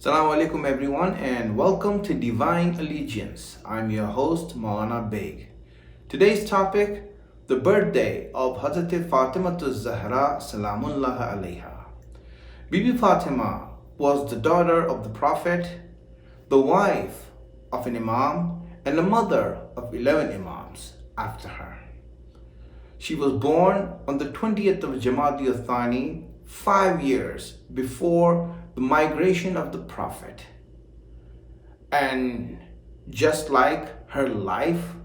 Assalamu alaikum everyone and welcome to Divine Allegiance. I'm your host Maulana Baig. Today's topic, the birthday of Hazrat Fatima S.A Salamullah Alaiha. Bibi Fatima was the daughter of the Prophet, the wife of an Imam and the mother of 11 Imams after her. She was born on the 20th of Jamadi al-Thani, 5 years before the migration of the Prophet. And just like her life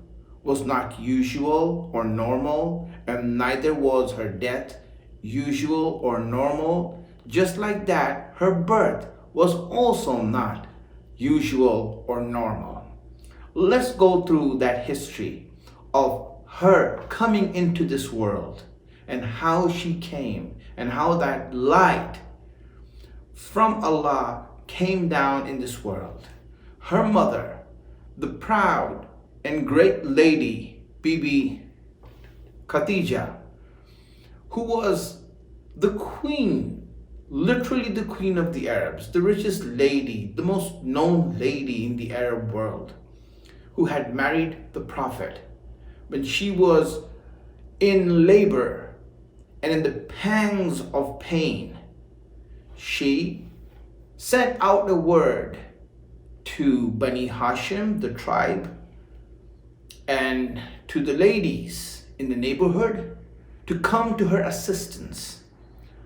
was not usual or normal, and neither was her death usual or normal, just like that, her birth was also not usual or normal. Let's go through that history of her coming into this world and how she came and how that light from Allah came down in this world. Her mother, the proud and great lady Bibi Khadija, who was the queen, literally the queen of the Arabs, the richest lady, the most known lady in the Arab world, who had married the Prophet when she was in labor and in the pangs of pain. She sent out a word to Bani Hashim, the tribe, and to the ladies in the neighborhood to come to her assistance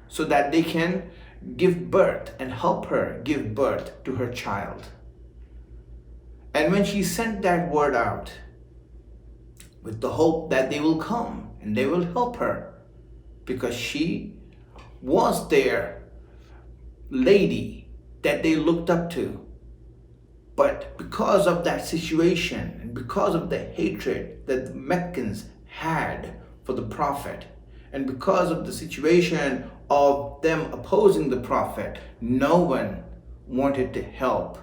so that they can give birth and help her give birth to her child. And when she sent that word out with the hope that they will come and they will help her, because she was their lady that they looked up to. But because of that situation and because of the hatred that the Meccans had for the Prophet, and because of the situation of them opposing the Prophet, no one wanted to help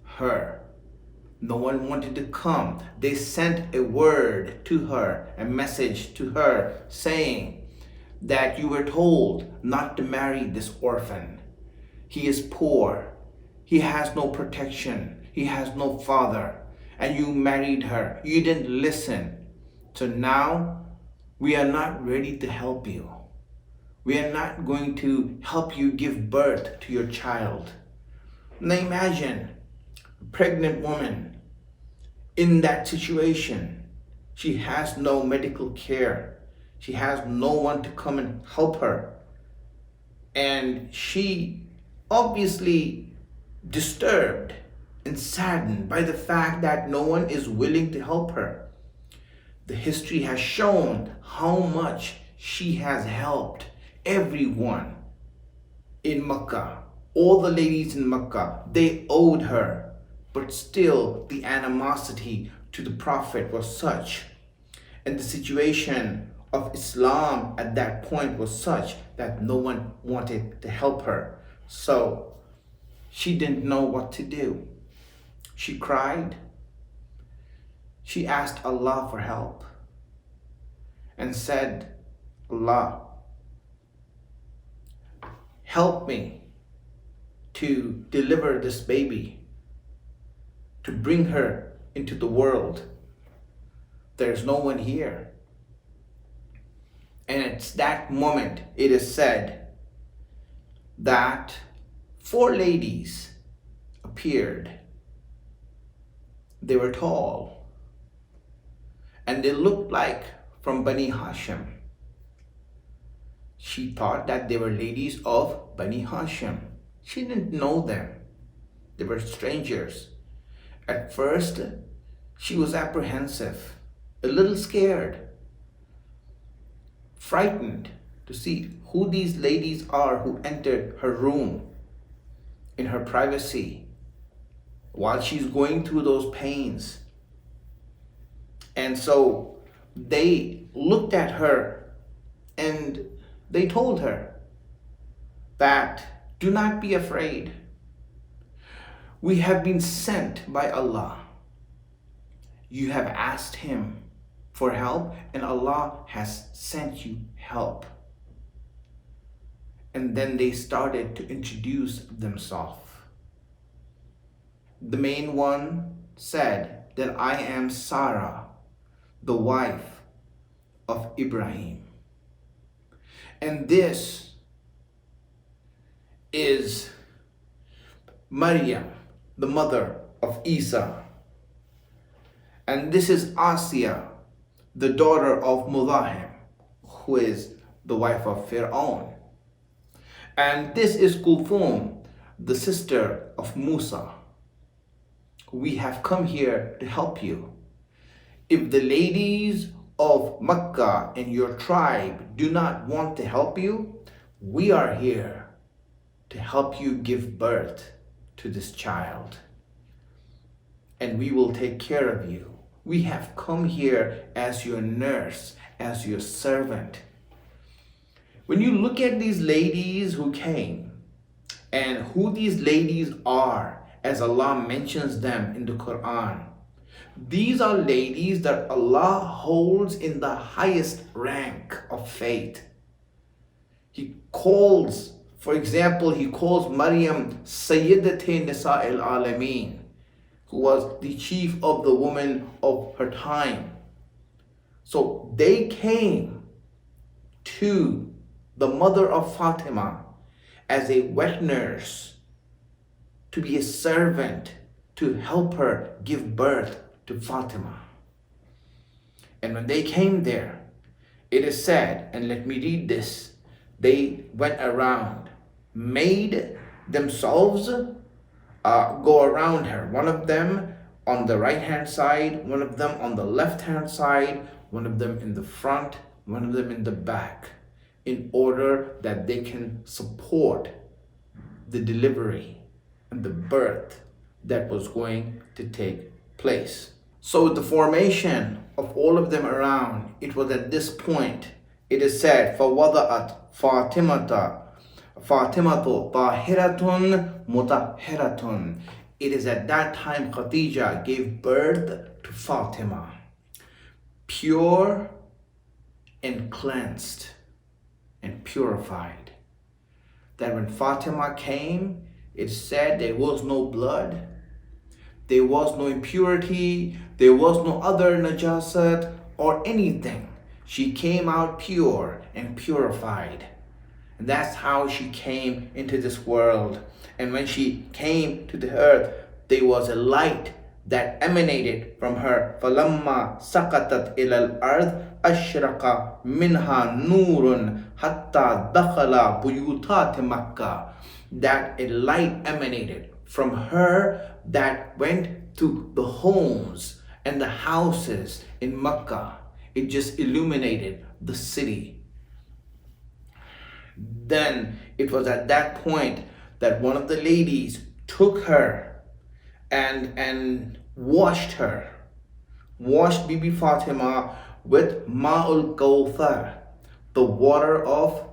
her. No one wanted to come. They sent a word to her, a message to her saying that you were told not to marry this orphan. He is poor. He has no protection. He has no father. And you married her. You didn't listen. So now we are not ready to help you. We are not going to help you give birth to your child. Now imagine a pregnant woman in that situation. She has no medical care. She has no one to come and help her. And she obviously disturbed and saddened by the fact that no one is willing to help her. The history has shown how much she has helped everyone in Mecca. All the ladies in Mecca, they owed her, but still the animosity to the Prophet was such, and the situation of Islam at that point was such that no one wanted to help her. So she didn't know what to do. She cried. She asked Allah for help and said, Allah, help me to deliver this baby, to bring her into the world. There's no one here. And it's that moment, it is said, that 4 ladies appeared. They were tall and they looked like from Bani Hashim. She thought that they were ladies of Bani Hashim. She didn't know them. They were strangers. At first, she was apprehensive, a little scared, frightened to see who these ladies are who entered her room in her privacy while she's going through those pains. And so they looked at her and they told her that do not be afraid. We have been sent by Allah. You have asked Him for help and Allah has sent you help. And then they started to introduce themselves. the main one said that I am Sarah, the wife of Ibrahim. And this is Maryam, the mother of Isa. And this is Asiya, the daughter of Mudahim, who is the wife of Fir'aun. And this is Kulthum, the sister of Musa. We have come here to help you. If the ladies of Makkah and your tribe do not want to help you, we are here to help you give birth to this child. And we will take care of you. We have come here as your nurse, as your servant. When you look at these ladies who came and who these ladies are, as Allah mentions them in the Quran, these are ladies that Allah holds in the highest rank of faith. He calls, for example, he calls Maryam Sayyidat Nisa'il Alameen, who was the chief of the women of her time. So they came to the mother of Fatima as a wet nurse, to be a servant, to help her give birth to Fatima. And when they came there, it is said, and let me read this, they went around, made themselves go around her. One of them on the right hand side, one of them on the left hand side, one of them in the front, one of them in the back, in order that they can support the delivery and the birth that was going to take place. So with the formation of all of them around, it was at this point, it is said, فَوَضَعَتْ Fatimatu tahiratun mutahhiratun. It is at that time Khadija gave birth to Fatima, pure and cleansed and purified. That when Fatima came, it said there was no blood, there was no impurity, there was no other najasat or anything. She came out pure and purified. And that's how she came into this world. And when she came to the earth, there was a light that emanated from her. فَلَمَّا سَقَطَتْ إِلَى الْأَرْضِ أَشْرَقَ مِنْهَا نُورٌ حَتَّى دَخَلَ بُيُوتَاتِ مَكَّةِ. That a light emanated from her that went to the homes and the houses in Mecca. It just illuminated the city. Then it was at that point that one of the ladies took her and washed Bibi Fatima with Ma'ul Kawthar, the water of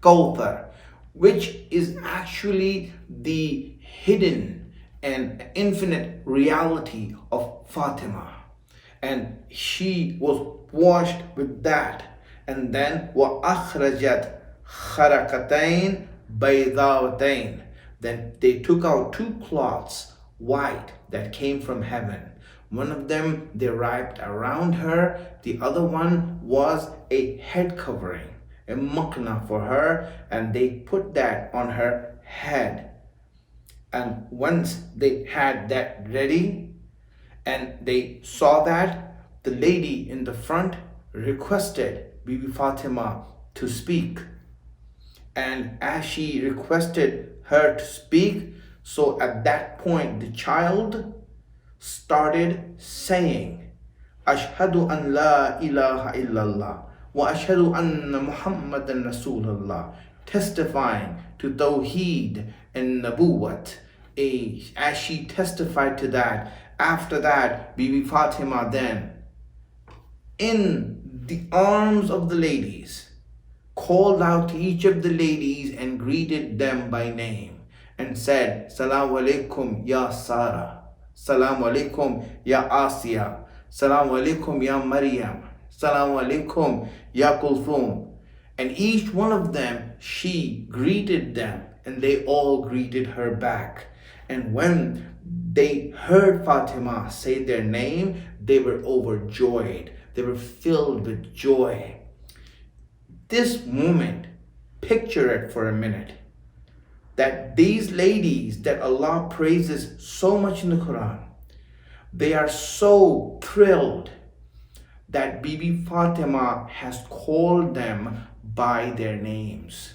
Kawthar, which is actually the hidden and infinite reality of Fatima. And she was washed with that. And then وَأَخْرَجَتْ خَرَقَتَيْن بَيْضَاوَتَيْن. Then they took out two cloths, white, that came from heaven. One of them they wrapped around her. The other one was a head covering, a makna for her. And they put that on her head. And once they had that ready and they saw that, the lady in the front requested Bibi Fatima to speak. And as she requested her to speak, so at that point the child started saying, Ashhadu an la ilaha illallah wa ashhadu anna Muhammadan Rasulullah, testifying to Tawheed and Nabuwat. As she testified to that, after that, Bibi Fatima then, in the arms of the ladies, called out to each of the ladies and greeted them by name and said, Salamu alaikum ya Sarah, Salamu alaikum ya Asiya, Salamu alaikum ya Maryam, Salamu alaikum ya Kulthum. And each one of them, she greeted them and they all greeted her back. And when they heard Fatima say their name, they were overjoyed. They were filled with joy. This moment, picture it for a minute, that these ladies that Allah praises so much in the Quran, they are so thrilled that Bibi Fatima has called them by their names.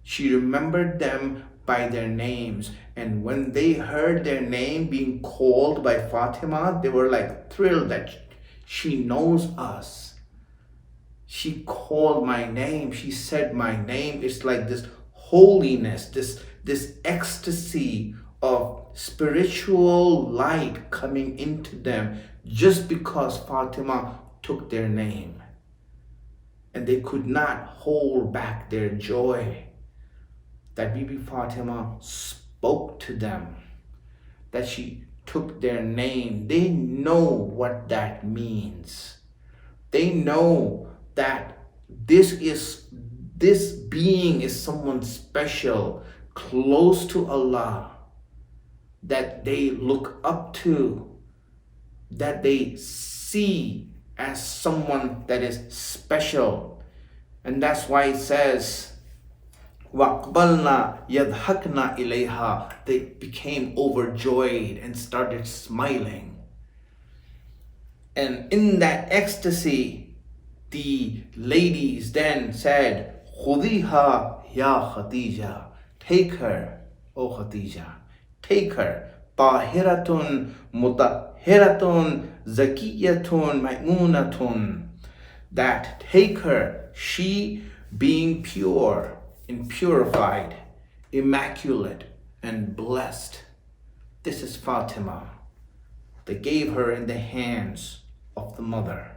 She remembered them by their names, and when they heard their name being called by Fatima, they were like thrilled that she knows us. She called my name, she said my name. It's like this holiness, this ecstasy of spiritual light coming into them just because Fatima took their name. And they could not hold back their joy that Bibi Fatima spoke to them, that she took their name. They know what that means. They know that this being is someone special, close to Allah, that they look up to, that they see as someone that is special. And that's why it says, وَقْبَلْنَا يَضْحَكْنَا إِلَيْهَا. They became overjoyed and started smiling. And in that ecstasy, the ladies then said, خُذِيهَا يَا خَدِيجَةَ. Take her, O Khadija. Take her. طَاهِرَةٌ مُطَهِّرَةٌ زَكِيَّةٌ مَيْمُونَةٌ. That take her, she being pure and purified, immaculate and blessed. This is Fatima. They gave her in the hands of the mother.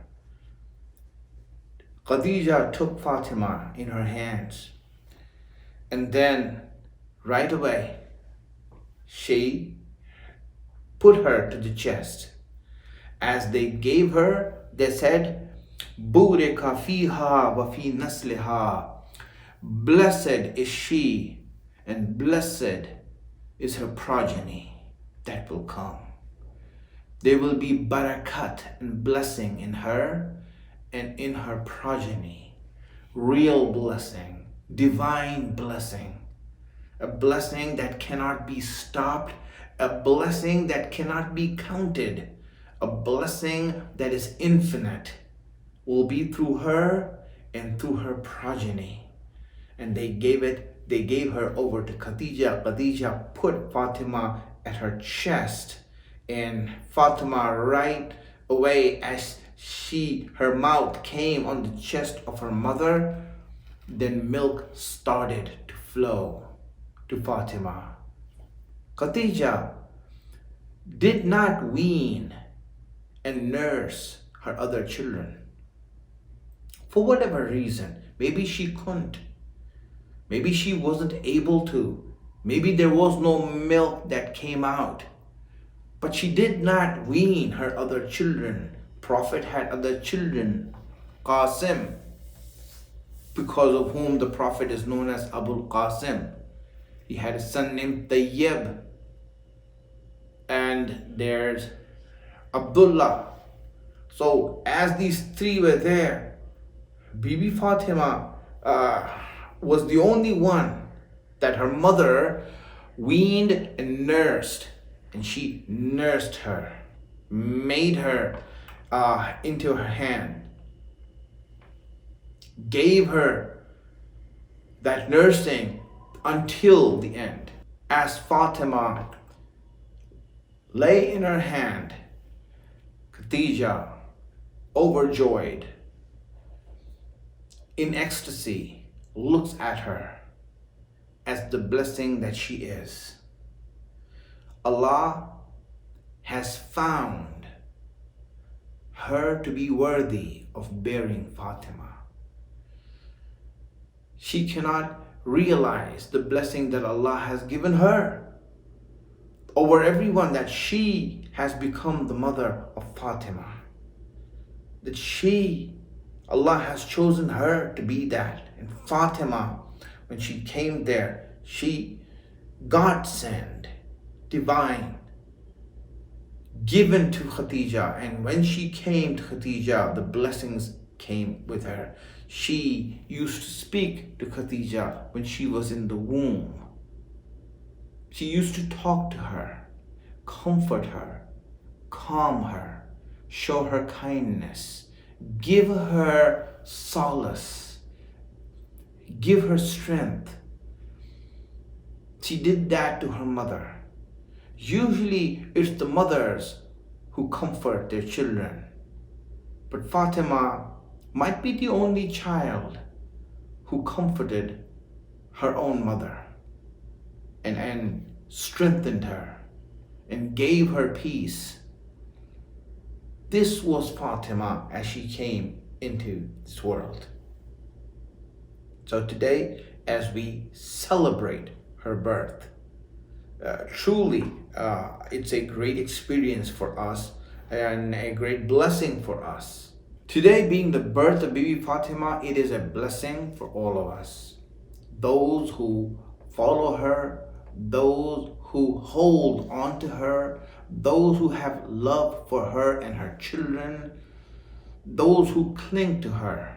Khadija took Fatima in her hands, and then right away she put her to the chest. As they gave her, they said, Burika fiha wa fi nasliha. Blessed is she, and blessed is her progeny that will come. There will be barakat and blessing in her and in her progeny. Real blessing, divine blessing. A blessing that cannot be stopped, a blessing that cannot be counted, a blessing that is infinite will be through her and through her progeny. And they gave her over to Khadija. Khadija put Fatima at her chest, and Fatima right away, as her mouth came on the chest of her mother, then milk started to flow to Fatima. Khadija did not wean and nurse her other children. For whatever reason, maybe she couldn't. Maybe she wasn't able to. Maybe there was no milk that came out. But she did not wean her other children. Prophet had other children. Qasim, because of whom the Prophet is known as Abul Qasim. He had a son named Tayyib. And there's Abdullah. So as these three were there, Bibi Fatima was the only one that her mother weaned and nursed. And she nursed her, made her into her hand, gave her that nursing until the end. As Fatima lay in her hand, Khadija, overjoyed, in ecstasy, looks at her as the blessing that she is. Allah has found her to be worthy of bearing Fatima. She cannot realize the blessing that Allah has given her over everyone, that she has become the mother of Fatima. That Allah has chosen her to be that. And Fatima, when she came there, God sent divine given to Khadija, and when she came to Khadija, the blessings came with her. She used to speak to Khadija when she was in the womb. She used to talk to her, comfort her, calm her, show her kindness, give her solace, give her strength. She did that to her mother. Usually it's the mothers who comfort their children, but Fatima might be the only child who comforted her own mother and strengthened her and gave her peace. This was Fatima as she came into this world. So today, as we celebrate her birth, truly it's a great experience for us and a great blessing for us. Today being the birth of Bibi Fatima, it is a blessing for all of us. Those who follow her, those who hold on to her, those who have love for her and her children, those who cling to her,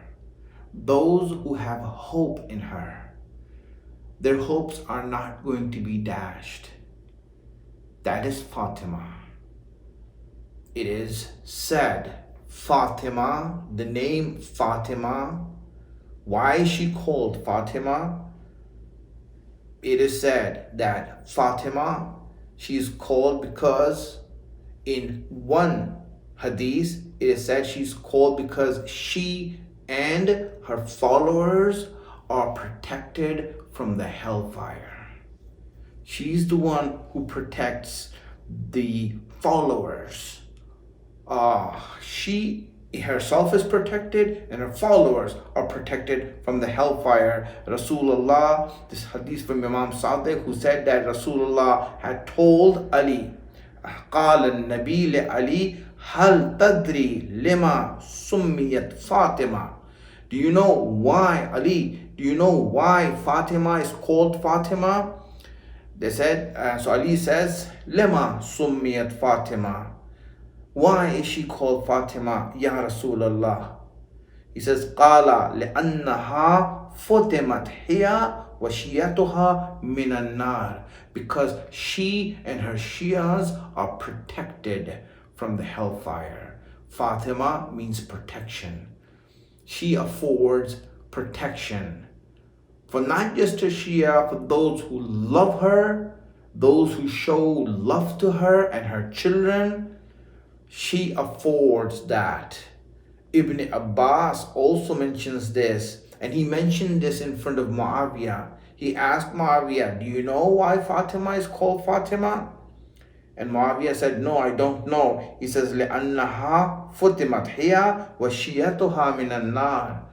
those who have hope in her. Their hopes are not going to be dashed. That is Fatima. It is said, Fatima, the name Fatima, why is she called Fatima? It is said that Fatima, she is called because in one hadith, it is said she's called because she and her followers are protected from the hellfire. She's the one who protects the followers. She herself is protected and her followers are protected from the hellfire. Rasulullah, this hadith from Imam Sadiq, who said that Rasulullah had told Ali, قال النبي لعلي هل تدري لما سميت فاطمة? Do you know why, Ali? Do you know why Fatima is called Fatima? They said, so Ali says, Lema summiyat Fatima. Why is she called Fatima, Ya Rasulullah? He says, Qala li'annaha futimat hiya wa shiyatuha minan nar. Because she and her Shias are protected from the hellfire. Fatima means protection. She affords protection for not just her Shia, for those who love her, those who show love to her and her children. She affords that. Ibn Abbas also mentions this, and he mentioned this in front of Muawiyah. He asked Muawiyah, do you know why Fatima is called Fatima? And Muawiyah said, no, I don't know. He says, لِأَنَّهَا فُتِمَتْ هِيَا وَشِيَتُهَا مِنَ النَّارِ.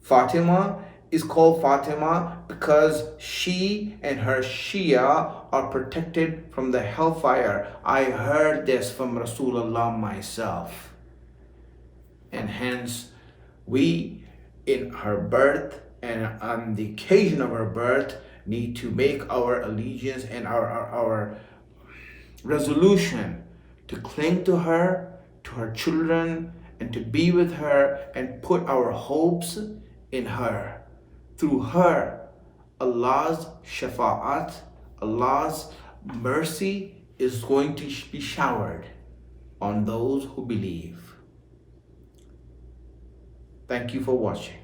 Fatima is called Fatima because she and her Shia are protected from the hellfire. I heard this from Rasulullah myself. And hence, we, in her birth and on the occasion of her birth, need to make our allegiance and our resolution to cling to her, to her children, and to be with her and put our hopes in her. Through her, Allah's shafa'at, Allah's mercy is going to be showered on those who believe. Thank you for watching.